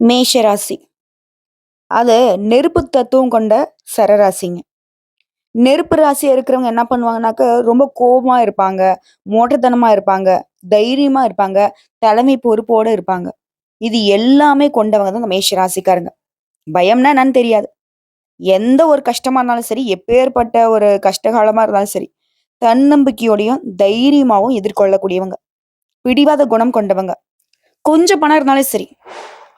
மேஷ ராசி. அது நெருப்பு தத்துவம் கொண்ட சரராசிங்க. நெருப்பு ராசியா இருக்கிறவங்க என்ன பண்ணுவாங்கனாக்க, ரொம்ப கோவமா இருப்பாங்க, மோட்டத்தனமா இருப்பாங்க, தைரியமா இருப்பாங்க, தலைமை பொறுப்போட இருப்பாங்க. இது எல்லாமே கொண்டவங்க தான் இந்த மேஷ ராசிக்காரங்க. பயம்னா என்னன்னு தெரியாது. எந்த ஒரு கஷ்டமா இருந்தாலும் சரி, எப்பேற்பட்ட ஒரு கஷ்டகாலமா இருந்தாலும் சரி, தன்னம்பிக்கையோடையும், தைரியமாவும் எதிர்கொள்ளக்கூடியவங்க. பிடிவாத குணம் கொண்டவங்க. கொஞ்சம் பணம் இருந்தாலும் சரி,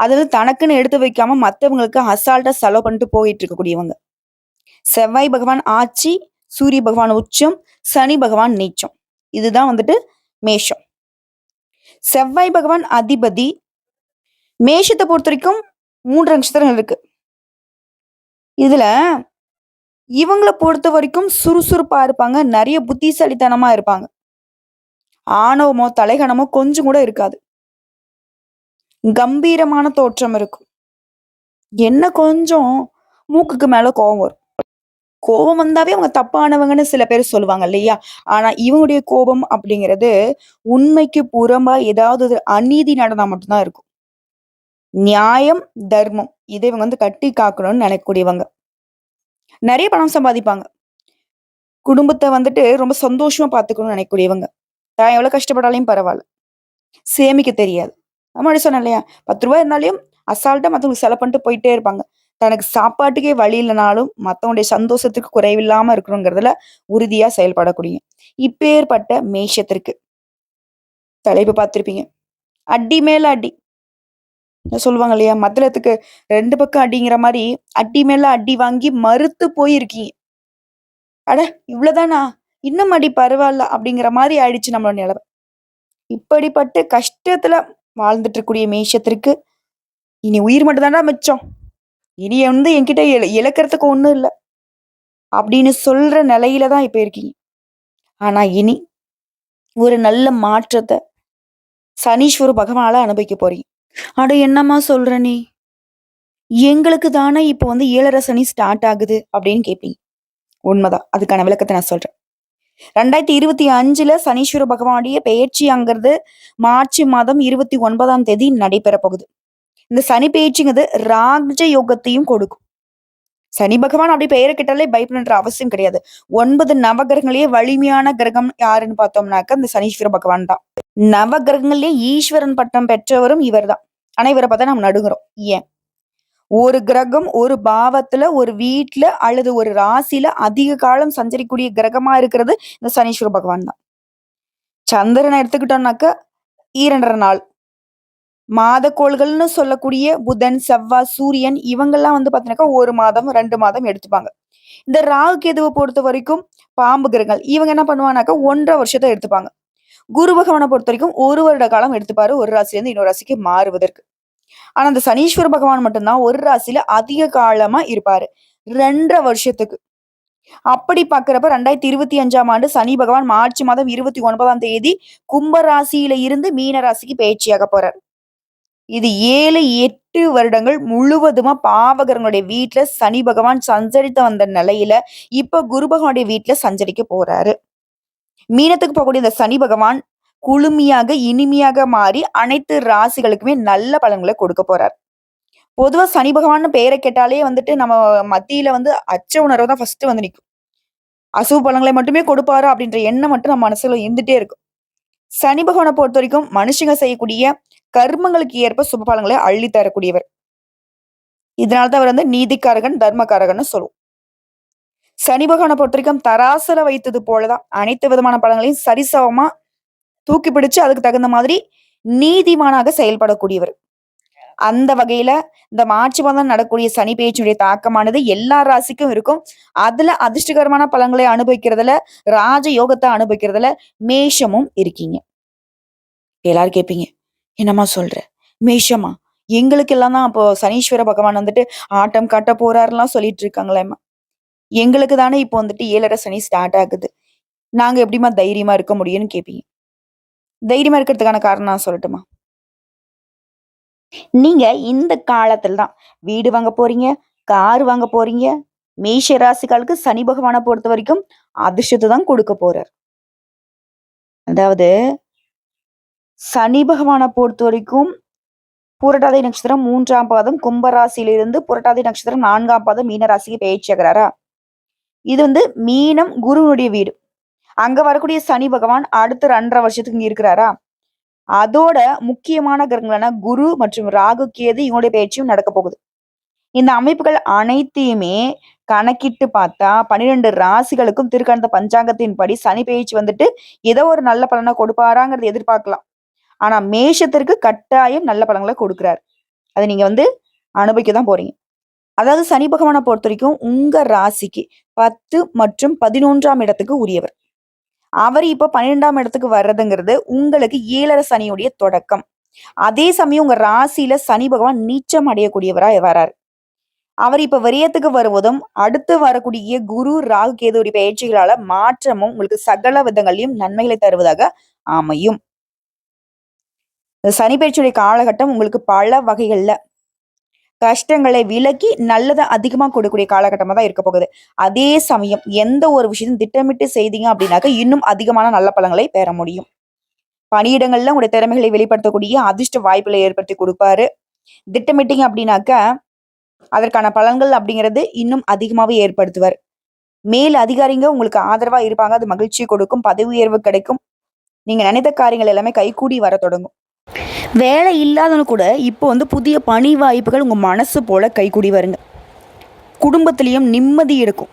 அது வந்து தனக்குன்னு எடுத்து வைக்காம மத்தவங்களுக்கு அசால்ட்டா செலவு பண்ணிட்டு போயிட்டு இருக்கக்கூடியவங்க. செவ்வாய் பகவான் ஆட்சி, சூரிய பகவான் உச்சம், சனி பகவான் நீச்சம். இதுதான் வந்துட்டு மேஷம். செவ்வாய் பகவான் அதிபதி. மேஷத்தை பொறுத்த வரைக்கும் 3 நட்சத்திரங்கள் இருக்கு. இதுல இவங்கள பொறுத்த வரைக்கும் சுறுசுறுப்பா இருப்பாங்க. நிறைய புத்திசாலித்தனமா இருப்பாங்க. ஆணவமோ, தலைகனமோ கொஞ்சம் கூட இருக்காது. கம்பீரமான தோற்றம் இருக்கும். என்ன கொஞ்சம் மூக்குக்கு மேல கோவம் வரும். கோவம் வந்தாவே அவங்க தப்பானவங்கன்னு சில பேர் சொல்லுவாங்க இல்லையா? ஆனா இவங்களுடைய கோபம் அப்படிங்கிறது உண்மைக்கு புறம்பா ஏதாவது ஒரு அநீதி நடந்தா மட்டும் தான் இருக்கும். நியாயம், தர்மம் இதை இவங்க வந்து கட்டி காக்கணும்னு நினைக்கக்கூடியவங்க. நிறைய பணம் சம்பாதிப்பாங்க. குடும்பத்த வந்துட்டு ரொம்ப சந்தோஷமா பார்த்துக்கணும்னு நினைக்கக்கூடியவங்க. தான் எவ்வளவு கஷ்டப்பட்டாலும் பரவால்ல. சேமிக்க தெரியாது. முன்னாடி சொன்னேன் இல்லையா? ரூ. 10 இருந்தாலும் அசால்ட்டா மத்தவங்களுக்கு செலவு பண்ணிட்டு போயிட்டே இருப்பாங்க. தனக்கு சாப்பாட்டுக்கே வழி இல்லனாலும், மத்தவங்களுடைய சந்தோஷத்துக்கு குறைவில்லாம இருக்கணுங்கிறதுல உறுதியா செயல்படக்கூடிய இப்பேற்பட்ட மேஷத்திற்கு தலைப்பு பார்த்திருப்பீங்க. அடி மேல அடி. சொல்லுவாங்க இல்லையா? மத்தளத்துக்கு 2 பக்கம் அடிங்கிற மாரி, அடி மேல அடி வாங்கி மறுத்து போயிருக்கீங்க. அட இவ்வளவுதானா? இன்னும் அடி பரவால்ல அப்படிங்கிற மாரி ஆயிடுச்சு நம்மளோட நிலைமை. இப்படிப்பட்ட கஷ்டத்துல வாழ்ந்துட்டு இருக்கக்கூடிய மேஷத்திற்கு, இனி உயிர் மட்டும் தான்டா மிச்சம். இனி வந்து என்கிட்ட இழக்கிறதுக்கு ஒண்ணும் இல்ல. அப்படின்னு சொல்ற நிலையில தான் இப்ப இருக்கீங்க. ஆனா இனி ஒரு நல்ல மாற்றத்த சனீஸ்வர பகவானால அனுபவிக்க போறீங்க. அட என்னம்மா சொல்ற நீ? எங்களுக்கு தானே இப்ப வந்து 7:30 சனி ஸ்டார்ட் ஆகுது அப்படின்னு கேட்பீங்க. உண்மைதான். அதுக்கான விளக்கத்த நான் சொல்றேன். 2025ல சனீஸ்வர பகவானுடைய பெயர்ச்சியாங்கிறது மார்ச் மாதம் 29ஆம் தேதி நடைபெற போகுது. இந்த சனி பெயர்ச்சிங்கிறது ராஜ யோகத்தையும் கொடுக்கும். சனி பகவான் அப்படி பெயரை கேட்டாலே பயப்படணுன்ற அவசியம் கிடையாது. 9 நவகிரகங்களையே வலிமையான கிரகம் யாருன்னு பார்த்தோம்னாக்க இந்த சனீஸ்வர பகவான் தான். நவகிரகங்கள்லயே ஈஸ்வரன் பட்டம் பெற்றவரும் இவர்தான். ஆனா இவரை பார்த்தா நம்ம நடுங்குறோம். ஏன்? ஒரு கிரகம் ஒரு பாவத்துல, ஒரு வீட்ல அல்லது ஒரு ராசியில அதிக காலம் சஞ்சரிக்கக்கூடிய கிரகமா இருக்கிறது இந்த சனீஸ்வர பகவான் தான். சந்திரனை எடுத்துக்கிட்டோம்னாக்க 2½ நாள். மாதக்கோள்கள்னு சொல்லக்கூடிய புதன், செவ்வாய், சூரியன் இவங்கெல்லாம் வந்து பார்த்தீங்கன்னாக்கா 1 மாதம், 2 மாதம் எடுத்துப்பாங்க. இந்த ராகு கேதுவ பொறுத்த வரைக்கும் பாம்பு கிரகங்கள். இவங்க என்ன பண்ணுவாங்கனாக்கா 1½ வருஷத்த எடுத்துப்பாங்க. குரு பகவான பொறுத்த வரைக்கும் 1 வருட காலம் எடுத்துப்பாரு ஒரு ராசியிலிருந்து இன்னொரு ராசிக்கு மாறுவதற்கு. ஆனா அந்த சனீஸ்வர பகவான் மட்டும் தான் ஒரு ராசியில அதிக காலமா இருப்பாரு. 2½ வருஷத்துக்கு. அப்படி பார்க்கிறப்ப 2025ஆம் ஆண்டு சனி பகவான் மார்ச் மாதம் 29ஆம் தேதி கும்ப ராசியில இருந்து மீன ராசிக்கு பயிற்சியாக போறார். இது 7, 8 வருடங்கள் முழுவதுமா பாவகரங்களுடைய வீட்ல சனி பகவான் சஞ்சரித்து வந்த நிலையில, இப்ப குரு பகவானுடைய வீட்ல சஞ்சரிக்க போறாரு. மீனத்துக்கு போகக்கூடிய இந்த சனி பகவான் குளுமையாக, இனிமையாக மாறி அனைத்து ராசிகளுக்குமே நல்ல பலன்களை கொடுக்க போறார். பொதுவா சனி பகவான்னு பெயரை கேட்டாலே வந்துட்டு நம்ம மத்தியில வந்து அச்ச உணர்வு தான் ஃபர்ஸ்ட் வந்து நிக்கும். அசுப பலன்களை மட்டுமே கொடுப்பாரா அப்படின்ற எண்ணம் மட்டும் நம்ம மனசுல இருந்துட்டே இருக்கும். சனி பகவானை பொறுத்த வரைக்கும் மனுஷங்க செய்யக்கூடிய கர்மங்களுக்கு ஏற்ப சுப பலன்களை அள்ளி தரக்கூடியவர். இதனாலதான் அவர் வந்து நீதிக்காரகன், தர்மகாரகன்னு சொல்லுவோம். சனி பகவானை பொறுத்த வரைக்கும் தராசுல வைத்தது போலதான் அனைத்து விதமான பலன்களையும் சரிசமமா தூக்கி பிடிச்சு அதுக்கு தகுந்த மாதிரி நீதிமானாக செயல்படக்கூடியவர். அந்த வகையில இந்த மார்ச் மாதம் நடக்கூடிய சனி பெயர்ச்சியுடைய தாக்கமானது எல்லா ராசிக்கும் இருக்கும். அதுல அதிர்ஷ்டகரமான பலன்களை அனுபவிக்கிறதுல, ராஜ யோகத்தை அனுபவிக்கிறதுல மேஷமும் இருக்கீங்க. எல்லாரும் கேட்பீங்க, என்னம்மா சொல்ற? மேஷமா? எங்களுக்கு எல்லாம் தான் அப்போ சனீஸ்வர பகவான் வந்துட்டு ஆட்டம் காட்ட போறாருலாம் சொல்லிட்டு இருக்காங்களேம்மா. எங்களுக்கு தானே இப்போ வந்துட்டு 7:30 சனி ஸ்டார்ட் ஆகுது. நாங்க எப்படிம்மா தைரியமா இருக்க முடியும்னு கேட்பீங்க. தைரியமா இருக்கிறதுக்கான காரணம் நான் சொல்லட்டுமா? நீங்க இந்த காலத்துல தான் வீடு வாங்க போறீங்க, கார் வாங்க போறீங்க. மேஷ ராசிக்காலுக்கு சனி பகவானை பொறுத்த வரைக்கும் அதிர்ஷ்டத்தை தான் கொடுக்க போறார். அதாவது சனி பகவானை பொறுத்த வரைக்கும் புரட்டாதி நட்சத்திரம் 3ஆம் பாதம் கும்பராசியிலிருந்து புரட்டாதி நட்சத்திரம் 4ஆம் பாதம் மீன ராசிக்கு பயிற்சியாகிறாரா? இது வந்து மீனம் குருனுடைய வீடு. அங்க வரக்கூடிய சனி பகவான் அடுத்த 2.5 வருஷத்துக்கு இங்க இருக்கிறாரா? அதோட முக்கியமான கிரகங்களான குரு மற்றும் ராகு கேது இவங்களுடைய பயிற்சியும் நடக்க போகுது. இந்த அமைப்புகள் அனைத்தையுமே கணக்கிட்டு பார்த்தா 12 ராசிகளுக்கும் திருக்கணித பஞ்சாங்கத்தின் படி சனி பயிற்சி வந்துட்டு ஏதோ ஒரு நல்ல பலனை கொடுப்பாராங்கிறத எதிர்பார்க்கலாம். ஆனா மேஷத்திற்கு கட்டாயம் நல்ல பலன்களை கொடுக்கிறார். அதை நீங்க வந்து அனுபவிக்க தான் போறீங்க. அதாவது சனி பகவானை பொறுத்த வரைக்கும் உங்க ராசிக்கு 10 மற்றும் 11ஆம் இடத்துக்கு உரியவர். அவர் இப்ப 12ஆம் இடத்துக்கு வர்றதுங்கிறது உங்களுக்கு 7.5 சனியுடைய தொடக்கம். அதே சமயம் உங்க ராசியில சனி பகவான் நீச்சம் அடையக்கூடியவரா வராரு. அவர் இப்ப விரயத்துக்கு வருவதும் அடுத்து வரக்கூடிய குரு ராகு கேதுடைய பயிற்சிகளால மாற்றமும் உங்களுக்கு சகல விதங்களையும் நன்மைகளை தருவதாக அமையும். சனி பயிற்சியுடைய காலகட்டம் உங்களுக்கு பல வகைகள்ல கஷ்டங்களை விலக்கி நல்லதை அதிகமா கொடுக்கக்கூடிய காலகட்டமா தான் இருக்க போகுது. அதே சமயம் எந்த ஒரு விஷயத்தையும் திட்டமிட்டு செய்தீங்க அப்படின்னாக்க இன்னும் அதிகமான நல்ல பலன்களை பெற முடியும். பணியிடங்கள்ல உங்களுடைய திறமைகளை வெளிப்படுத்தக்கூடிய அதிர்ஷ்ட வாய்ப்புகளை ஏற்படுத்தி கொடுப்பாரு. திட்டமிட்டீங்க அப்படின்னாக்க அதற்கான பலன்கள் அப்படிங்கிறது இன்னும் அதிகமாவே ஏற்படுத்துவார். மேல் அதிகாரிங்க உங்களுக்கு ஆதரவா இருப்பாங்க. அது மகிழ்ச்சி கொடுக்கும். பதவி உயர்வு கிடைக்கும். நீங்க நினைத்த காரியங்கள் எல்லாமே கைகூடி வர தொடங்கும். வேலை இல்லாதவங்க கூட இப்போ வந்து புதிய பணி வாய்ப்புகள் உங்க மனசு போல கைகூடி வருங்க. குடும்பத்திலையும் நிம்மதி இருக்கும்.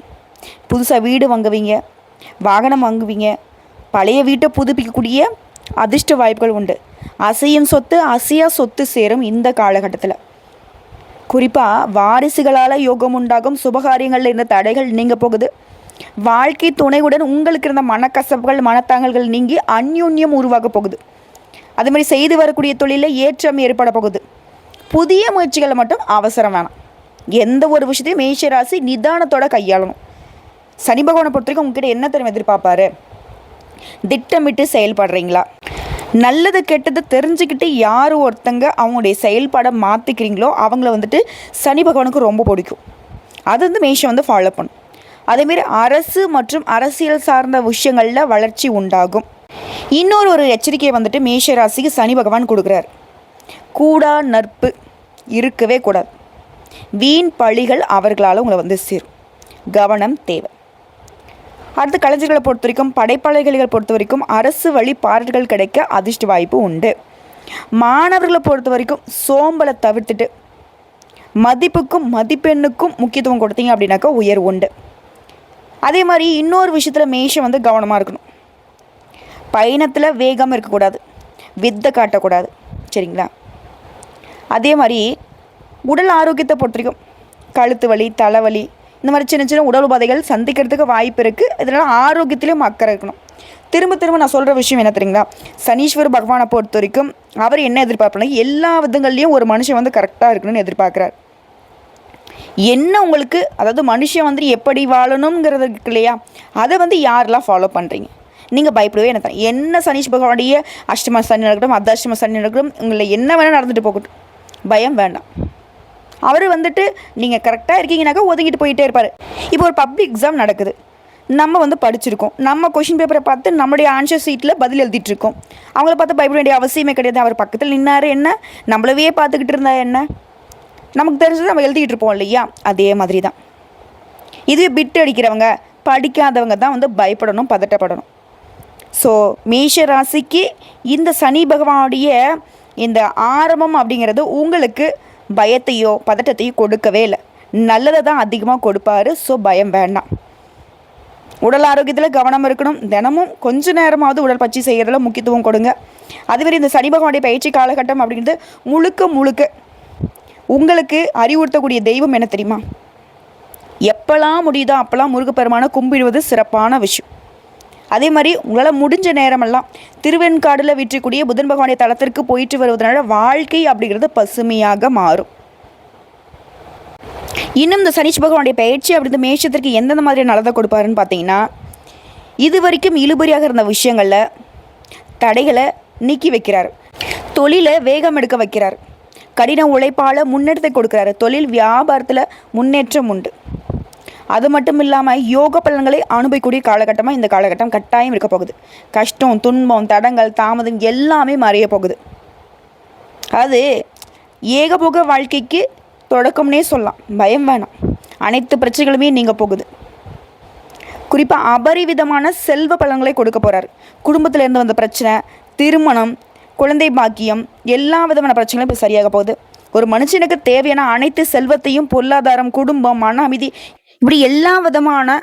புதுசா வீடு வாங்குவீங்க, வாகனம் வாங்குவீங்க, பழைய வீட்டை புதுப்பிக்கக்கூடிய அதிர்ஷ்ட வாய்ப்புகள் உண்டு. அசையும் சொத்து அசையா சொத்து சேரும் இந்த காலகட்டத்தில். குறிப்பா வாரிசுகளால யோகம் உண்டாகும். சுபகாரியங்கள்ல இருந்த தடைகள் நீங்க போகுது. வாழ்க்கை துணையுடன் உங்களுக்கு இருந்த மனக்கசப்புகள் மனத்தாங்கல்கள் நீங்கி அந்யோன்யம் உருவாக போகுது. அது மாதிரி செய்து வரக்கூடிய தொழிலில் ஏற்றம் ஏற்பட போகுது. புதிய முயற்சிகளை மட்டும் அவசரம் வேணாம். எந்த ஒரு விஷயத்தையும் மேஷராசி நிதானத்தோட கையாளணும். சனி பகவானை பொறுத்த வரைக்கும் உங்ககிட்ட என்ன தெரியும் எதிர்பார்ப்பாரு? திட்டமிட்டு செயல்படுறீங்களா? நல்லது கெட்டது தெரிஞ்சுக்கிட்டு யார் ஒருத்தங்க அவங்களுடைய செயல்பாடை மாற்றிக்கிறீங்களோ அவங்கள வந்துட்டு சனி பகவானுக்கு ரொம்ப பிடிக்கும். அது வந்து மேஷம் வந்து ஃபாலோ பண்ணும். அதேமாரி அரசு மற்றும் அரசியல் சார்ந்த விஷயங்களில் வளர்ச்சி உண்டாகும். இன்னொரு எச்சரிக்கையை வந்துட்டு மேஷ ராசிக்கு சனி பகவான் கொடுக்குறார். கூடா நட்பு இருக்கவே கூடாது. வீண் பழிகள் அவர்களால் உங்களை வந்து சேரும். கவனம் தேவை. அடுத்து கலைஞர்களை பொறுத்த வரைக்கும் படைப்பாளிகளை பொறுத்த வரைக்கும் அரசு வழி பாராட்டுகள் கிடைக்க அதிர்ஷ்ட வாய்ப்பு உண்டு. மாணவர்களை பொறுத்த வரைக்கும் சோம்பலை தவிர்த்துட்டு மதிப்புக்கும் மதிப்பெண்ணுக்கும் முக்கியத்துவம் கொடுத்தீங்க அப்படின்னாக்கா உயர்வு உண்டு. அதே மாதிரி இன்னொரு விஷயத்தில் மேஷம் வந்து கவனமாக இருக்கணும். பயணத்தில் வேகம் இருக்கக்கூடாது, வித்தை காட்டக்கூடாது. சரிங்களா? அதே மாதிரி உடல் ஆரோக்கியத்தை பொறுத்த வரைக்கும் கழுத்து வலி தலைவலி இந்த மாதிரி சின்ன சின்ன உடல் உபாதைகள் சந்திக்கிறதுக்கு வாய்ப்பு இருக்குது. இதனால் ஆரோக்கியத்திலையும் அக்கறை இருக்கணும். திரும்ப நான் சொல்கிற விஷயம் என்ன தெரியுங்களா? சனீஸ்வர பகவானை பொறுத்த வரைக்கும் அவர் என்ன எதிர்பார்ப்பாங்க, எல்லா விதங்கள்லையும் ஒரு மனுஷன் வந்து கரெக்டாக இருக்கணும்னு எதிர்பார்க்குறார். என்ன உங்களுக்கு அதாவது மனுஷன் வந்து எப்படி வாழணுங்கிறது இருக்கு இல்லையா, அதை வந்து யாரெல்லாம் ஃபாலோ பண்ணுறீங்க? நீங்கள் பயப்படவே என்ன சனீஷ் பகவானுடைய அஷ்டம சனி நடக்கட்டும் அர்த்தாஷ்டம சனி நடக்கட்டும் உங்களை என்ன வேணால் நடந்துட்டு போகட்டும், பயம் வேண்டாம். அவர் வந்துட்டு நீங்கள் கரெக்டாக இருக்கீங்கன்னாக்கா ஒதுங்கிட்டு போயிட்டே இருப்பார். இப்போ ஒரு பப்ளிக் எக்ஸாம் நடக்குது. நம்ம வந்து படிச்சிருக்கோம். நம்ம கொஷின் பேப்பரை பார்த்து நம்மளுடைய ஆன்சர் சீட்டில் பதில் எழுதிட்டு இருக்கோம். அவங்கள பார்த்து பயப்பட வேண்டிய அவசியமே கிடையாது. அவர் பக்கத்தில் நின்னார் என்ன, நம்மளவே பார்த்துக்கிட்டு இருந்தா என்ன, நமக்கு தெரிஞ்சது நம்ம எழுதிக்கிட்டு இருப்போம் இல்லையா? அதே மாதிரி தான் இதுவே பிட்டு அடிக்கிறவங்க படிக்காதவங்க தான் வந்து பயப்படணும், பதட்டப்படணும். ஸோ மேஷ ராசிக்கு இந்த சனி பகவானுடைய இந்த ஆரம்பம் அப்படிங்கிறது உங்களுக்கு பயத்தையோ பதட்டத்தையோ கொடுக்கவே இல்லை. நல்லதை தான் அதிகமாக கொடுப்பாரு. ஸோ பயம் வேண்டாம். உடல் ஆரோக்கியத்தில் கவனம் இருக்கணும். தினமும் கொஞ்ச நேரமாவது உடற்பயிற்சி செய்கிறதுல முக்கியத்துவம் கொடுங்க. அதுமாரி இந்த சனி பகவானுடைய பயிற்சி காலகட்டம் அப்படிங்கிறது முழுக்க உங்களுக்கு அறிவுறுத்தக்கூடிய தெய்வம் என்ன தெரியுமா? எப்போல்லாம் முடியுதோ அப்போல்லாம் முருகப்பெருமானை கும்பிடுவது சிறப்பான விஷயம். அதே மாதிரி உங்களால் முடிஞ்ச நேரமெல்லாம் திருவெண்காடில் விற்றக்கூடிய புதன் பகவானுடைய தலத்திற்கு போயிட்டு வருவதனால வாழ்க்கை அப்படிங்கிறது பசுமையாக மாறும். இன்னும் இந்த சனீஷ் பகவானுடைய பயிற்சி அப்படின்ற மேஷத்திற்கு எந்தெந்த மாதிரி நல்லதை கொடுப்பாருன்னு பார்த்தீங்கன்னா, இது வரைக்கும் இழுபறியாக இருந்த விஷயங்களில் தடைகளை நீக்கி வைக்கிறார். தொழிலை வேகம் எடுக்க வைக்கிறார். கடின உழைப்பால் முன்னேற்றத்தை கொடுக்குறாரு. தொழில் வியாபாரத்தில் முன்னேற்றம் உண்டு. அது மட்டும் இல்லாமல் யோக பலன்களை அனுபவிக்கூடிய காலகட்டமாக இந்த காலகட்டம் கட்டாயம் இருக்க போகுது. கஷ்டம் துன்பம் தடங்கள் தாமதம் எல்லாமே மறைய போகுது. அது ஏகபோக வாழ்க்கைக்கு தொடக்கம்னே சொல்லலாம். பயம் வேணாம். அனைத்து பிரச்சனைகளுமே நீங்க போகுது. குறிப்பாக அபரிவிதமான செல்வ பலன்களை கொடுக்க போகிறாரு. குடும்பத்தில் இருந்து வந்த பிரச்சனை, திருமணம், குழந்தை பாக்கியம், எல்லா விதமான பிரச்சனைகளும் இப்போ சரியாக போகுது. ஒரு மனுஷனுக்கு தேவையான அனைத்து செல்வத்தையும், பொருளாதாரம், குடும்பம், மன அமைதி, இப்படி எல்லா விதமான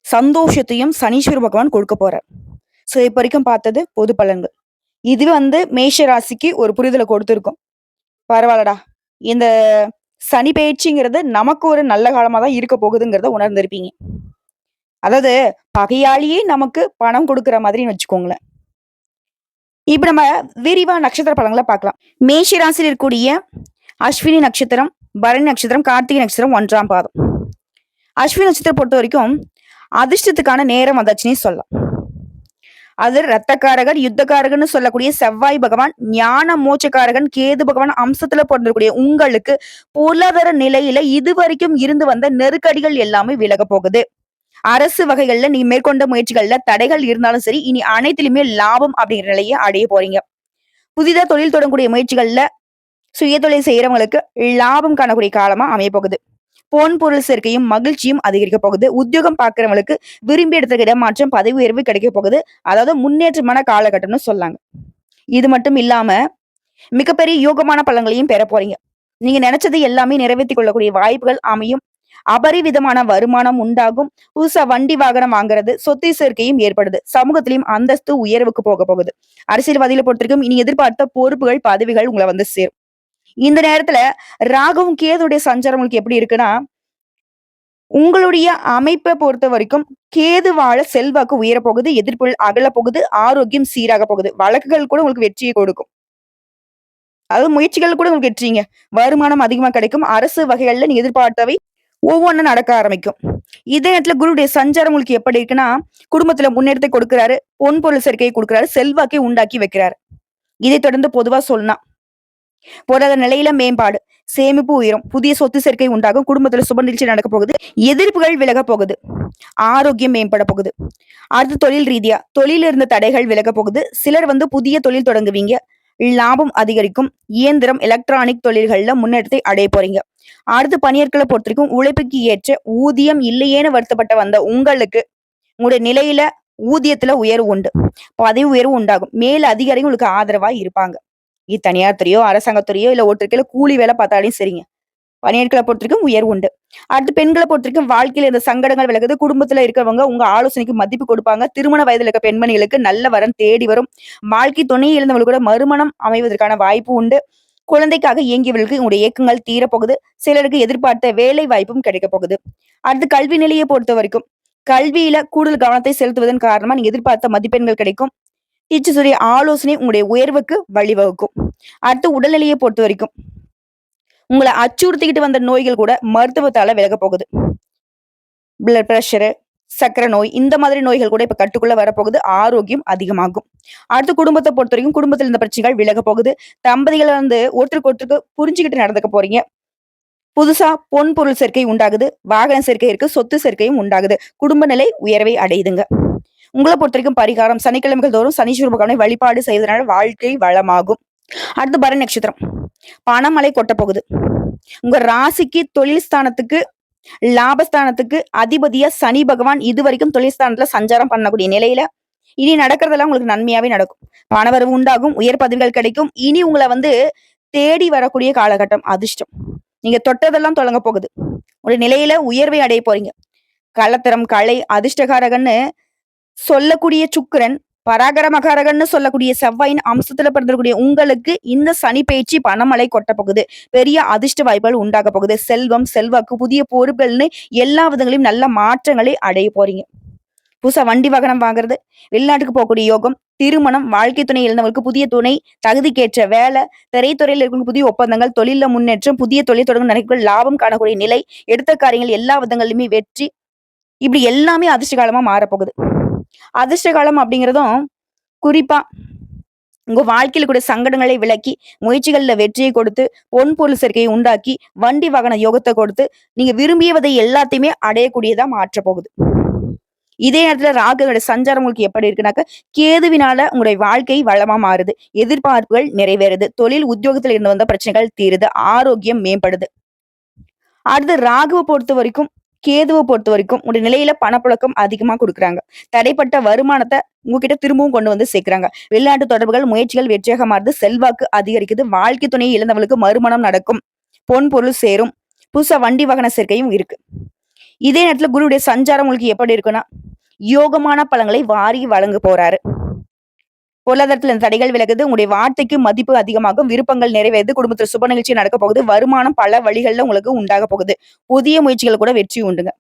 சந்தோஷத்தையும் சனீஸ்வர பகவான் கொடுக்க போறார். ஸோ இப்போ வரைக்கும் பார்த்தது பொது பலன்கள். இது மேஷ ராசிக்கு ஒரு புரிதலை கொடுத்துருக்கும். பரவாயில்லடா, இந்த சனி பயிற்சிங்கிறது நமக்கு ஒரு நல்ல காலமாக தான் இருக்க போகுதுங்கிறத உணர்ந்திருப்பீங்க. அதாவது பகையாளியே நமக்கு பணம் கொடுக்குற மாதிரின்னு வச்சுக்கோங்களேன். இப்ப நம்ம விரிவா நட்சத்திர பலன்களை பார்க்கலாம். மேஷ ராசியில் இருக்கக்கூடிய அஸ்வினி நட்சத்திரம், பரணி நட்சத்திரம், கார்த்திகை நட்சத்திரம் 1ஆம் பாதம். அஸ்வினி நட்சத்திரம் பொறுத்த வரைக்கும் அதிர்ஷ்டத்துக்கான நேரம் வந்தாச்சுன்னே சொல்லலாம். அது ரத்தக்காரகன், யுத்தக்காரகன் சொல்லக்கூடிய செவ்வாய் பகவான், ஞான மோட்சக்காரகன் கேது பகவான் அம்சத்துல பிறந்திருக்கூடிய உங்களுக்கு பொருளாதார நிலையில இதுவரைக்கும் இருந்து வந்த நெருக்கடிகள் எல்லாமே விலக போகுது. அரசு வகைகள்ல நீங்க மேற்கொண்ட முயற்சிகள்ல தடைகள் இருந்தாலும் சரி, இனி அனைத்திலுமே லாபம் அப்படிங்கிற நிலையை அடைய போறீங்க. புதிதா தொழில் தொடங்கக்கூடிய முயற்சிகள்ல சுய தொழில் செய்யறவங்களுக்கு லாபம் காணக்கூடிய காலமா அமைய போகுது. பொன் பொருள் சேர்க்கையும் மகிழ்ச்சியும் அதிகரிக்க போகுது. உத்தியோகம் பார்க்கிறவங்களுக்கு விரும்பி எடுத்த இடமாற்றம், பதவி உயர்வு கிடைக்க போகுது. அதாவது முன்னேற்றமான காலகட்டம்னு சொல்லாங்க. இது மட்டும் இல்லாம மிகப்பெரிய யோகமான பலன்களையும் பெற போறீங்க. நீங்க நினைச்சது எல்லாமே நிறைவேற்றிக் கொள்ளக்கூடிய வாய்ப்புகள் அமையும். அபரிவிதமான வருமானம் உண்டாகும். புதுசா வண்டி வாகனம் வாங்குறது, சொத்து சேர்க்கையும் ஏற்படுது. சமூகத்திலையும் அந்தஸ்து உயர்வுக்கு போக போகுது. அரசியல்வாதிகளை பொறுத்திருக்கும் இனி எதிர்பார்த்த பொறுப்புகள், பதவிகள் உங்களை சேரும். இந்த நேரத்துல ராகுவும் கேதுடைய சஞ்சாரம் உங்களுக்கு எப்படி இருக்குன்னா, உங்களுடைய அமைப்பை பொறுத்த வரைக்கும் கேதுவால செல்வாக்கு உயர போகுது, எதிர்ப்புகள் அகல போகுது, ஆரோக்கியம் சீராக போகுது. வழக்குகள் கூட உங்களுக்கு வெற்றியை கொடுக்கும். அதாவது முயற்சிகள் கூட உங்களுக்கு வெற்றிங்க. வருமானம் அதிகமா கிடைக்கும். அரசு வகைகள்ல நீங்க எதிர்பார்த்தவை ஒவ்வொன்றும் நடக்க ஆரம்பிக்கும். இதே நேரத்துல குருடைய சஞ்சாரம் உங்களுக்கு எப்படி இருக்குன்னா, குடும்பத்துல முன்னேற்றத்தை கொடுக்கிறாரு, பொன் பொருள் சேர்க்கையை கொடுக்கிறாரு, செல்வாக்கை உண்டாக்கி வைக்கிறாரு. இதை தொடர்ந்து பொதுவா சொன்னா பொருளாதார நிலையில மேம்பாடு, சேமிப்பு உயரும், புதிய சொத்து சேர்க்கை உண்டாகும், குடும்பத்துல சுப நிகழ்ச்சி நடக்க போகுது, எதிர்ப்புகள் விலக போகுது, ஆரோக்கியம் மேம்பட போகுது. அடுத்து தொழில் ரீதியா தொழில இருந்த தடைகள் விலக போகுது. சிலர் புதிய தொழில் தொடங்குவீங்க, லாபம் அதிகரிக்கும். இயந்திரம், எலக்ட்ரானிக் தொழில்கள்ல முன்னேற்றத்தை அடைய போறீங்க. அடுத்து பணியாட்களை பொறுத்திருக்கும் உழைப்புக்கு ஏற்ற ஊதியம் இல்லையேன்னு வருத்தப்பட்ட வந்த உங்களுக்கு உங்களுடைய நிலையில ஊதியத்துல உயர்வு உண்டு, பதவி உயர்வு உண்டாகும். மேல் அதிகாரிகள் உங்களுக்கு ஆதரவா இருப்பாங்க. இது தனியார் துறையோ, அரசாங்கத்துறையோ, இல்ல ஒருத்தருக்கையில கூலி வேலை பார்த்தாலும் சரிங்க. பணியாட்களை பொறுத்திருக்கும் உயர்வு உண்டு. அடுத்து பெண்களை பொறுத்திருக்கும் வாழ்க்கையில இந்த சங்கடங்கள் விலகுது. குடும்பத்துல இருக்கிறவங்க உங்க ஆலோசனைக்கு மதிப்பு கொடுப்பாங்க. திருமண வயதுல இருக்க பெண்மணிகளுக்கு நல்ல வரன் தேடி வரும். வாழ்க்கை துணை இழந்தவங்களுக்கு கூட மறுமணம் அமைவதற்கான வாய்ப்பு உண்டு. குழந்தைக்காக இயங்கியவர்களுக்கு உங்களுடைய இயக்கங்கள் தீரப்போகுது. சிலருக்கு எதிர்பார்த்த வேலை வாய்ப்பும் கிடைக்க போகுது. அடுத்து கல்வி நிலையை பொறுத்த வரைக்கும் கல்வியில கூடுதல் கவனத்தை செலுத்துவதன் காரணமா நீங்க எதிர்பார்த்த மதிப்பெண்கள் கிடைக்கும். டீச்சர்ஸுடைய ஆலோசனை உங்களுடைய உயர்வுக்கு வழிவகுக்கும். அடுத்து உடல்நிலையை பொறுத்த வரைக்கும் உங்களை அச்சுறுத்திக்கிட்டு வந்த நோய்கள் கூட மருத்துவத்தால விலக போகுது. பிளட் பிரஷரு, சக்கரை நோய், இந்த மாதிரி நோய்கள் கூட இப்ப கட்டுக்குள்ள வரப்போகுது. ஆரோக்கியம் அதிகமாகும். அடுத்து குடும்பத்தை பொறுத்த வரைக்கும் குடும்பத்தில் இந்த பிரச்சனைகள் விலக போகுது. தம்பதிகளை ஒருத்தருக்கு ஒருத்தருக்கு புரிஞ்சுக்கிட்டு நடந்துக்க போறீங்க. புதுசா பொன் பொருள் சேர்க்கை உண்டாகுது, வாகன சேர்க்கை இருக்கு, சொத்து சேர்க்கையும் உண்டாகுது. குடும்ப நிலை உயர்வை அடையுதுங்க. உங்களை பொறுத்த வரைக்கும் பரிகாரம் சனிக்கிழமைகள் தோறும் சனீஸ்வர பகவானை வழிபாடு செய்வதனால வாழ்க்கை வளமாகும். அடுத்து பரணி நட்சத்திரம், பணமழை கொட்ட போகுது. உங்க ராசிக்கு தொழில் ஸ்தானத்துக்கு, லாபஸ்தானத்துக்கு அதிபதியா சனி பகவான் இதுவரைக்கும் தொழில் ஸ்தானத்துல சஞ்சாரம் பண்ணக்கூடிய நிலையில இனி நடக்கிறதெல்லாம் உங்களுக்கு நன்மையாவே நடக்கும். பணவரவு உண்டாகும், உயர் பதவிகள் கிடைக்கும். இனி உங்களை தேடி வரக்கூடிய காலகட்டம் அதிர்ஷ்டம். நீங்க தொட்டதெல்லாம் தொடங்க போகுது. ஒரு நிலையில உயர்வை அடைய போறீங்க. கலத்திரம், கலை, அதிர்ஷ்டகாரகன்னு சொல்லக்கூடிய சுக்கிரன், பராகரமகாரகன்னு சொல்லக்கூடிய செவ்வாயின் அம்சத்துல பிறந்திருக்கூடிய உங்களுக்கு இந்த சனி பயிற்சி பணமழை கொட்ட போகுது. பெரிய அதிர்ஷ்ட வாய்ப்புகள் உண்டாக போகுது. செல்வம், செல்வாக்கு, புதிய பொறுப்புகள்னு எல்லா விதங்களையும் நல்ல மாற்றங்களை அடைய போறீங்க. புதுசா வண்டி வாகனம் வாங்குறது, வெளிநாட்டுக்கு போகக்கூடிய யோகம், திருமணம், வாழ்க்கை துணை இழந்தவங்களுக்கு புதிய துணை, தகுதிக்கேற்ற வேலை, திரைத்துறையில் இருக்கும் புதிய ஒப்பந்தங்கள், தொழில முன்னேற்றம், புதிய தொழில் தொடங்கும் நினைவுகள், லாபம் காணக்கூடிய நிலை, எடுத்த காரியங்கள் எல்லா விதங்களிலுமே வெற்றி, இப்படி எல்லாமே அதிர்ஷ்ட காலமா மாறப்போகுது. அதிர்ஷ்ட காலம் அப்படிங்கிறதும் குறிப்பா உங்க வாழ்க்கையில கூட சங்கடங்களை விலக்கி, முயற்சிகள்ல வெற்றியை கொடுத்து, பொன் பொருள் சேர்க்கையை உண்டாக்கி, வண்டி வாகன யோகத்தை கொடுத்து, நீங்க விரும்பியதை எல்லாத்தையுமே அடையக்கூடியதா மாற்ற போகுது. இதே நேரத்துல ராகுவோட சஞ்சாரம் உங்களுக்கு எப்படி இருக்குனாக்க, கேதுவினால உங்களுடைய வாழ்க்கை வளமா மாறுது. எதிர்பார்ப்புகள் நிறைவேறுது. தொழில் உத்தியோகத்துல இருந்து வந்த பிரச்சனைகள் தீருது. ஆரோக்கியம் மேம்படுது. அடுத்து ராகுவ பொறுத்தவரைக்கும், கேதுவ பொறுத்தவரைக்கும் உங்களுடைய நிலையில பணப்புழக்கம் அதிகமா குடுக்குறாங்க. தடைப்பட்ட வருமானத்த உங்ககிட்ட திரும்பவும் கொண்டு வந்து சேர்க்கிறாங்க. வெளிநாட்டு தொடர்புகள், முயற்சிகள் வெற்றியாக மாறுது. செல்வாக்கு அதிகரிக்குது. வாழ்க்கை துணையை இழந்தவங்களுக்கு மறுமணம் நடக்கும். பொன் பொருள் சேரும். புதுசா வண்டி வாகன சேர்க்கையும் இருக்கு. இதே நேரத்துல குருவுடைய சஞ்சாரம் உங்களுக்கு எப்படி இருக்குன்னா, யோகமான பலன்களை வாரி வழங்க போறாரு. பொருளாதாரத்துல இந்த தடைகள் விலகுது. உங்களுடைய வார்த்தைக்கு மதிப்பு அதிகமாகும். விருப்பங்கள் நிறைவேறுது. குடும்பத்துல சுப நிகழ்ச்சி நடக்க போகுது. வருமானம் பல வழிகள்ல உங்களுக்கு உண்டாக போகுது. புதிய முயற்சிகள் கூட வெற்றி உண்டுங்க.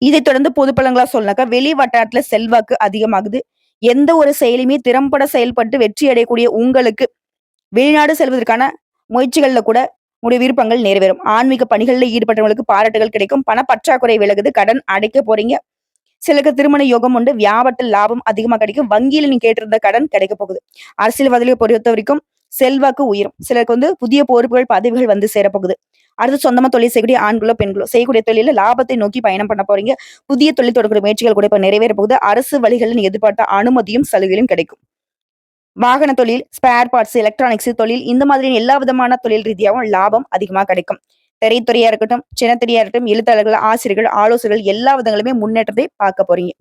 இதைத் தொடர்ந்து பொது பலன்களா சொல்லனாக்கா, வெளி வட்டாரத்துல செல்வாக்கு அதிகமாகுது. எந்த ஒரு செயலையுமே திறம்பட செயல்பட்டு வெற்றி அடையக்கூடிய உங்களுக்கு, வெளிநாடு செல்வதற்கான முயற்சிகள்ல கூட உங்களுடைய விருப்பங்கள் நிறைவேறும். ஆன்மீக பணிகள்ல ஈடுபட்டவங்களுக்கு பாராட்டுகள் கிடைக்கும். பண பற்றாக்குறை விலகுது. கடன் அடைக்க போறீங்க. சிலருக்கு திருமண யோகம் உண்டு. வியாபாரத்தில் லாபம் அதிகமா கிடைக்கும். வங்கியில நீங்க கேட்டிருந்த கடன் கிடைக்க போகுது. அரசியல்வாதிகளை பொறுத்த வரைக்கும் செல்வாக்கு உயரும். சிலருக்கு புதிய பொறுப்புகள், பதவிகள் வந்து சேரப்போகுது. அடுத்து சொந்தமா தொழில் செய்யக்கூடிய ஆண்களோ, பெண்களோ செய்யக்கூடிய தொழில லாபத்தை நோக்கி பயணம் பண்ண போறீங்க. புதிய தொழில் தொடர்புடைய முயற்சிகள் கூட இப்ப நிறைவேற போகுது. அரசு வழிகளில் நீங்க எதிர்பார்த்த அனுமதியும், சலுகையும் கிடைக்கும். வாகன தொழில், ஸ்பேர் பார்ட்ஸ், எலக்ட்ரானிக்ஸ் தொழில் இந்த மாதிரியான எல்லா விதமான தொழில் ரீதியாவும் லாபம் அதிகமா கிடைக்கும். திரைத்துறையா இருக்கட்டும், சின்னத்திரையா இருக்கட்டும், எழுத்தாளர்கள், ஆசிரியர்கள், ஆலோசகர்கள் எல்லா விதங்களுமே முன்னேற்றத்தை பார்க்க போறீங்க.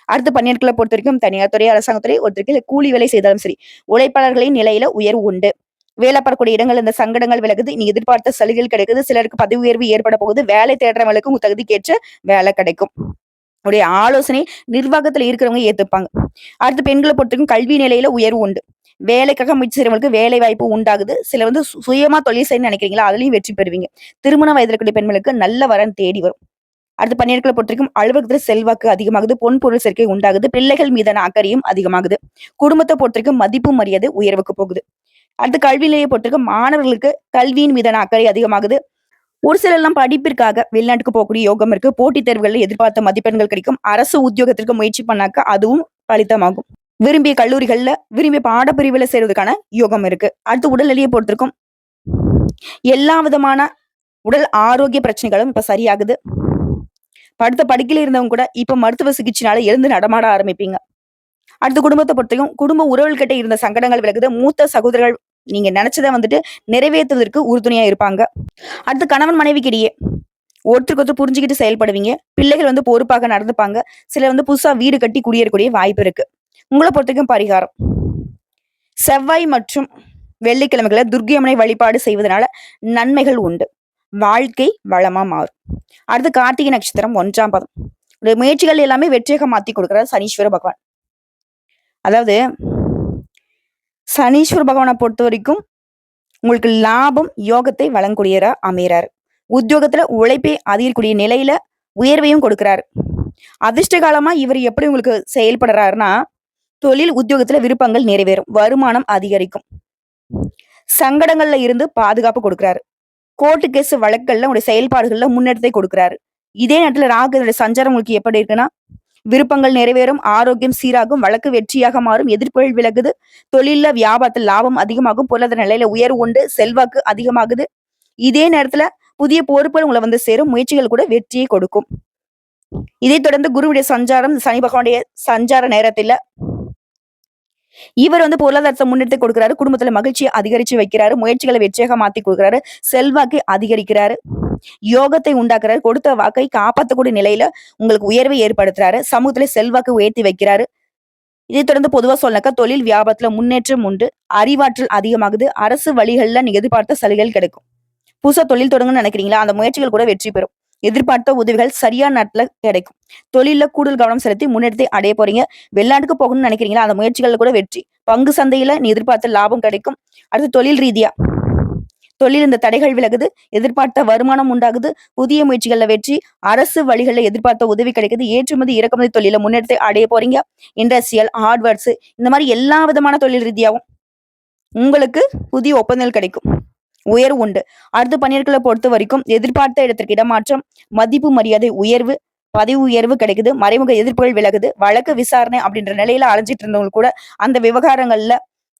அடுத்து பணியாட்களை பொறுத்த வரைக்கும் தனியார் துறை, அரசாங்கத்துறை ஒருத்தருக்கு கூலி வேலை செய்தாலும் சரி, உழைப்பாளர்களின் நிலையில உயர்வு உண்டு. வேலை பார்க்கக்கூடிய இடங்கள் இந்த சங்கடங்கள் விலகுது. நீ எதிர்பார்த்த சலுகைகள் கிடைக்குது. சிலருக்கு பதவி உயர்வு ஏற்பட போகுது. வேலை தேடுறவங்களுக்கு உங்க தகுதிக்கேற்ற வேலை கிடைக்கும். உடைய ஆலோசனை நிர்வாகத்துல இருக்கிறவங்க ஏத்துப்பாங்க. அடுத்து பெண்களை பொறுத்தவரைக்கும் கல்வி நிலையில உயர்வு உண்டு. வேலைக்காக முயற்சி செய்றவங்களுக்கு வேலை வாய்ப்பு உண்டாகுது. சிலர் சுயமா தொழில் செய்யணும்னு நினைக்கிறீங்களா, அதுலயும் வெற்றி பெறுவீங்க. திருமண வயதில் இருக்கக்கூடிய பெண்களுக்கு நல்ல வரன் தேடி வரும். அடுத்து பணியாட்களை பொறுத்தவரைக்கும் அலுவலகத்துல செல்வாக்கு அதிகமாகுது. பொன் பொருள் சேர்க்கை உண்டாகுது. பிள்ளைகள் மீதான அக்கறையும் அதிகமாகுது. குடும்பத்தை பொறுத்தவரைக்கும் மதிப்பு மரியாதை உயர்வுக்கு போகுது. அடுத்து கல்வி நிலையை பொறுத்தவரைக்கும் மாணவர்களுக்கு கல்வியின் மீதான அக்கறை அதிகமாகுது. ஒரு சிலர் எல்லாம் படிப்பிற்காக வெளிநாட்டுக்கு போகக்கூடிய யோகம் இருக்கு. போட்டித் தேர்வுகளில் எதிர்பார்த்த மதிப்பெண்கள் கிடைக்கும். அரசு உத்தியோகத்திற்கு முயற்சி பண்ணாக்க அதுவும் பலித்தமாகும். விரும்பிய கல்லூரிகள்ல விரும்பிய பாடப்பிரிவுல சேர்வதற்கான யோகம் இருக்கு. அடுத்து உடல்நிலையை பொறுத்திருக்கும் எல்லா விதமான உடல் ஆரோக்கிய பிரச்சனைகளும் இப்ப சரியாகுது. படுத்த படுக்கையில இருந்தவங்க கூட இப்ப மருத்துவ சிகிச்சைனால எழுந்து நடமாட ஆரம்பிப்பீங்க. அடுத்த குடும்பத்தை பொறுத்தவரைக்கும் குடும்ப உறவுகள் கிட்ட இருந்த சங்கடங்கள் விலகுது. மூத்த சகோதரர்கள் நீங்க நினைச்சதை நிறைவேற்றுவதற்கு உறுதுணையா இருப்பாங்க. அடுத்து கணவன் மனைவிக்கிடையே ஒருத்தருக்கு ஒருத்தர் புரிஞ்சுக்கிட்டு செயல்படுவீங்க. பிள்ளைகள் பொறுப்பாக நடந்துப்பாங்க. சிலர் புதுசா வீடு கட்டி குடியேறக்கூடிய வாய்ப்பு இருக்கு. உங்களை பொறுத்தவரைக்கும் பரிகாரம், செவ்வாய் மற்றும் வெள்ளிக்கிழமைகளை துர்க்கை அம்மனை வழிபாடு செய்வதனால நன்மைகள் உண்டு. வாழ்க்கை வளமா மாறும். அடுத்து கார்த்திகை நட்சத்திரம் 1ஆம் பாதம். முயற்சிகள் எல்லாமே வெற்றியாக மாத்தி கொடுக்கிறார் சனீஸ்வர பகவான். அதாவது சனீஸ்வர பகவானை பொறுத்த வரைக்கும் உங்களுக்கு லாபம், யோகத்தை வழங்கக்கூடியரா அமைகிறார். உத்தியோகத்துல உழைப்பை அதிகக்கூடிய நிலையில உயர்வையும் கொடுக்கிறாரு. அதிர்ஷ்ட காலமா இவர் எப்படி உங்களுக்கு செயல்படுறாருன்னா, தொழில் உத்தியோகத்துல விருப்பங்கள் நிறைவேறும். வருமானம் அதிகரிக்கும். சங்கடங்கள்ல இருந்து பாதுகாப்பு கொடுக்கிறாரு. கோர்ட்டு கேஸ் வழக்குகள்ல உங்களுடைய செயல்பாடுகள்ல முன்னேற்றத்தை கொடுக்கிறாரு. இதே நேரத்துல ராகுடைய சஞ்சாரம் உங்களுக்கு எப்படி இருக்குன்னா, விருப்பங்கள் நிறைவேறும். ஆரோக்கியம் சீராகும். வழக்கு வெற்றியாக மாறும். எதிர்ப்புகள் விலகுது. தொழில்ல வியாபாரத்தில் லாபம் அதிகமாகும். பொருளாதார நிலையில உயர்வு உண்டு. செல்வாக்கு அதிகமாகுது. இதே நேரத்துல புதிய பொறுப்புகள் உங்களை சேரும். முயற்சிகள் கூட வெற்றியை கொடுக்கும். இதைத் தொடர்ந்து குருவுடைய சஞ்சாரம், சனி பகவானுடைய சஞ்சார நேரத்துல இவர் பொருளாதாரத்தை முன்னெடுத்து கொடுக்கிறாரு. குடும்பத்துல மகிழ்ச்சியை அதிகரிச்சு வைக்கிறாரு. முயற்சிகளை வெற்றியாக மாத்தி கொடுக்கிறாரு. செல்வாக்கை அதிகரிக்கிறாரு. யோகத்தை உண்டாக்குறாரு. கொடுத்த வாக்கை காப்பாற்றக்கூடிய நிலையில உங்களுக்கு உயர்வை ஏற்படுத்துறாரு. சமூகத்துல செல்வாக்கு உயர்த்தி வைக்கிறாரு. இதை தொடர்ந்து பொதுவா சொன்னாக்கா தொழில் வியாபாரத்துல முன்னேற்றம் உண்டு. அறிவாற்றல் அதிகமாகுது. அரசு வழிகள்ல நீங்க எதிர்பார்த்த சலுகைகள் கிடைக்கும். புதுசா தொழில் தொடங்கணும்னு நினைக்கிறீங்களா, அந்த முயற்சிகள் கூட வெற்றி பெறும். எதிர்பார்த்த உதவிகள் சரியான நேரத்துல கிடைக்கும். தொழில கூடுதல் கவனம் செலுத்தி முன்னேற்றத்தை அடைய போறீங்க. வெளிநாட்டுக்கு போகணும்னு நினைக்கிறீங்களா, அந்த முயற்சிகள் கூட வெற்றி. பங்கு சந்தையில நீ எதிர்பார்த்த லாபம் கிடைக்கும். அடுத்து தொழில் ரீதியா தொழில் இந்த தடைகள் விலகுது. எதிர்பார்த்த வருமானம் உண்டாகுது. புதிய முயற்சிகள்ல வெற்றி. அரசு வழிகள்ல எதிர்பார்த்த உதவி கிடைக்குது. ஏற்றுமதி இறக்குமதி தொழில முன்னேற்றத்தை அடைய போறீங்க. இண்டஸ்ட்ரியல், ஹார்ட்வேர்ட்ஸ் இந்த மாதிரி எல்லா விதமான தொழில் ரீதியாவும் உங்களுக்கு புதிய ஒப்பந்தங்கள் கிடைக்கும். உயர்வு உண்டு. அடுத்து பணியாட்களை பொறுத்த வரைக்கும் எதிர்பார்த்த இடத்திற்கு இடமாற்றம், மதிப்பு மரியாதை உயர்வு, பதவி உயர்வு கிடைக்குது. மறைமுக எதிர்ப்புகள் விலகுது. வழக்கு விசாரணை அப்படின்ற நிலையில அலைஞ்சிட்டு இருந்தவங்க கூட அந்த விவகாரங்கள்ல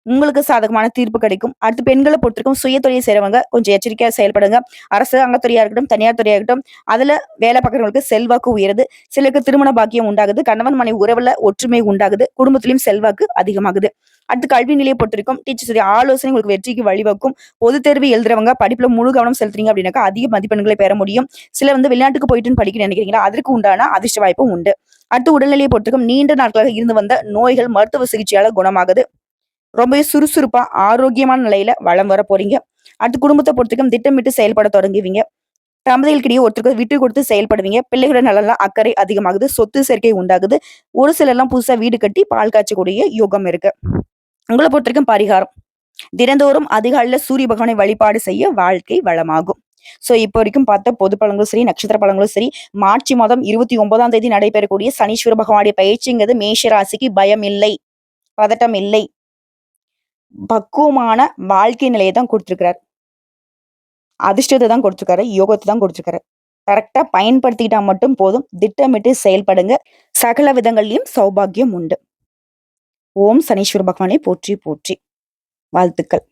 உங்களுக்கு சாதகமான தீர்ப்பு கிடைக்கும். அடுத்து பெண்கள பொறுத்தவரைக்கும் சுயதொழில் செய்றவங்க கொஞ்சம் எச்சரிக்கையா செயல்படுங்க. அரசாங்கத் துறையா இருக்கட்டும், தனியார் துறையா இருக்கட்டும், அதுல வேலை பார்க்குறவங்களுக்கு செல்வாக்கு உயருது. சிலருக்கு திருமண பாக்கியம் உண்டாகுது. கணவன் மனைவி உறவுல ஒற்றுமை உண்டாகுது. குடும்பத்திலயும் செல்வாக்கு அதிகமாகுது. அடுத்து கல்வி நிலைய பொறுத்தவரைக்கும் டீச்சர்ஸுடைய ஆலோசனை உங்களுக்கு வெற்றிக்கு வழிவகுக்கும். பொதுத் தேர்வு எழுதுறவங்க படிப்புல முழு கவனம் செலுத்துறீங்க அப்படின்னாக்கா, அதிக மதிப்பெண்களை பெற முடியும். சிலர் வெளிநாட்டுக்கு போயிட்டுன்னு படிக்க நினைக்கிறீங்களா? அதற்கு உண்டான அதிர்ஷ்ட வாய்ப்பும் உண்டு. அடுத்து உடல்நிலையை பொறுத்தவரைக்கும் நீண்ட நாட்களாக இருந்து வந்த நோய்கள் மருத்துவ சிகிச்சையால குணமாகுது. ரொம்பவே சுறுசுறுப்பா, ஆரோக்கியமான நிலையில வலம் வர போறீங்க. அடுத்து குடும்பத்த பொறுத்தவரைக்கும் திட்டமிட்டு செயல்பட தொடங்குவீங்க. தம்பதிகளுக்கிடையே ஒருத்தருக்கு விட்டு கொடுத்து செயல்படுவீங்க. பிள்ளைகளோட நலன்ல அக்கறை அதிகமாகுது. சொத்து சேர்க்கை உண்டாகுது. ஒரு சிலர்லாம் புதுசா வீடு கட்டி பால் காய்ச்சக்கூடிய யோகம் இருக்கு. உங்கள பொறுத்தவரைக்கும் பரிகாரம். தினந்தோறும் அதிகாலையில சூரிய பகவானை வழிபாடு செய்ய வாழ்க்கை வளமாகும். சோ இப்போ வரைக்கும் பார்த்த பொது பலன்களும் சரி, நட்சத்திர பலன்களும் சரி, மார்ச் மாதம் 29ஆம் தேதி நடைபெறக்கூடிய சனீஸ்வர பகவானுடைய பயிற்சிங்கிறது மேஷ ராசிக்கு பயம் இல்லை, பதட்டம் இல்லை. பக்குவமான வாழ்க்கை நிலையை தான் குடுத்திருக்கிறார். அதிர்ஷ்டத்த தான் குடுத்திருக்காரு. யோகத்த தான் குடுத்திருக்காரு. கரெக்ட்டா பயன்படுத்திக்கிட்டா மட்டும் போதும். திட்டமிட்டு செயல்படுங்க. சகல விதங்கள்லயும் சௌபாக்கியம் உண்டு. ஓம் சனீஸ்வர பகவானை போற்றி போற்றி. வாழ்த்துக்கள்.